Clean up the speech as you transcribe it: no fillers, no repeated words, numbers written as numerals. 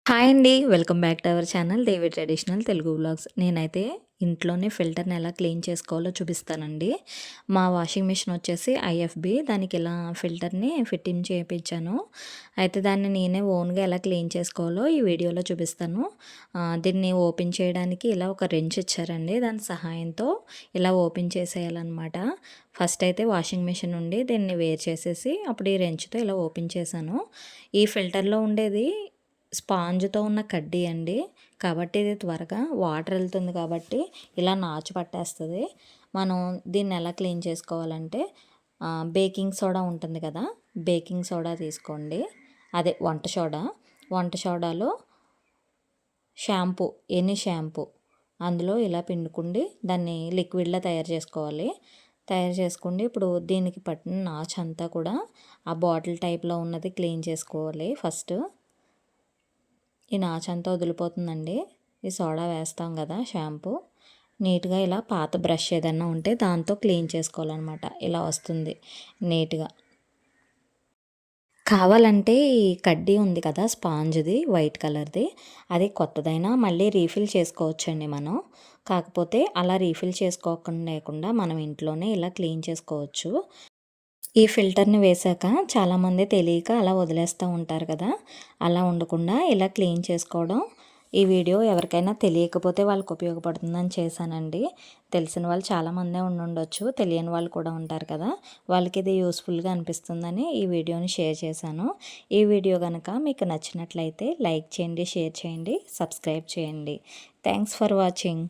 Hi అండి. Welcome back to our channel Devi traditional Telugu vlogs. నేనైతే ఇంట్లోనే ఫిల్టర్‌ని ఎలా క్లీన్ చేసుకోవాలో చూపిస్తానండి. మా వాషింగ్ మిషన్ వచ్చేసి ఐఎఫ్‌బీ. దానికి ఇలా ఫిల్టర్‌ని ఫిట్టింగ్ చేపించాను. అయితే దాన్ని నేనే ఓన్‌గా ఎలా క్లీన్ చేసుకోవాలో ఈ వీడియోలో చూపిస్తాను. దీన్ని ఓపెన్ చేయడానికి ఇలా ఒక రెంచ్ ఇచ్చారండి. దాని సహాయంతో ఇలా ఓపెన్ చేసేయాలన్నమాట. ఫస్ట్ అయితే వాషింగ్ మిషన్ నుండి దీన్ని వేరు చేసేసి అప్పుడు ఈ రెంచ్‌తో ఇలా ఓపెన్ చేశాను. ఈ ఫిల్టర్‌లో ఉండేది స్పాంజ్‌తో ఉన్న కడ్డీ అండి. కాబట్టి ఇది త్వరగా వాటర్ ఎళ్తుంది కాబట్టి ఇలా నాచు పట్టేస్తది. మనం దీన్ని ఎలా క్లీన్ చేసుకోవాలంటే బేకింగ్ సోడా ఉంటుంది కదా! బేకింగ్ సోడా తీసుకోండి. అదే వంట సోడా. వంట సోడాలో షాంపూ, ఎనీ షాంపూ అందులో ఇలా పిండుకుండి దాన్ని లిక్విడ్‌లా తయారు చేసుకోవాలి. తయారు చేసుకోండి. ఇప్పుడు దీనికి పట్టిన నాచంతా కూడా ఆ బాటిల్ టైప్‌లో ఉన్నది క్లీన్ చేసుకోవాలి ఫస్ట్. ఈ నాచంతా వదిలిపోతుందండి. ఈ సోడా వేస్తాం కదా షాంపూ. నీట్‌గా ఇలా పాత బ్రష్ ఏదన్నా ఉంటే దాంతో క్లీన్ చేసుకోవాలన్నమాట. ఇలా వస్తుంది నీట్‌గా. కావాలంటే ఈ కడ్డీ ఉంది కదా స్పాంజ్‌ది వైట్ కలర్‌ది. అది కొత్తదైనా మళ్ళీ రీఫిల్ చేసుకోవచ్చండి మనం. కాకపోతే అలా రీఫిల్ చేసుకోకుండా లేకుండా మనం ఇంట్లోనే ఇలా క్లీన్ చేసుకోవచ్చు. ఈ ఫిల్టర్‌ని వేశాక చాలామంది తెలియక అలా వదిలేస్తూ ఉంటారు కదా! అలా ఉండకుండా ఇలా క్లీన్ చేసుకోవడం ఈ వీడియో ఎవరికైనా తెలియకపోతే వాళ్ళకి ఉపయోగపడుతుందని చేశానండి. తెలిసిన వాళ్ళు చాలామందే ఉండుండొచ్చు. తెలియని వాళ్ళు కూడా ఉంటారు కదా! వాళ్ళకి ఇది యూస్‌ఫుల్‌గా అనిపిస్తుందని ఈ వీడియోని షేర్ చేశాను. ఈ వీడియో గనక మీకు నచ్చినట్లయితే లైక్ చేయండి, షేర్ చేయండి, సబ్స్క్రైబ్ చేయండి. Thanks for watching.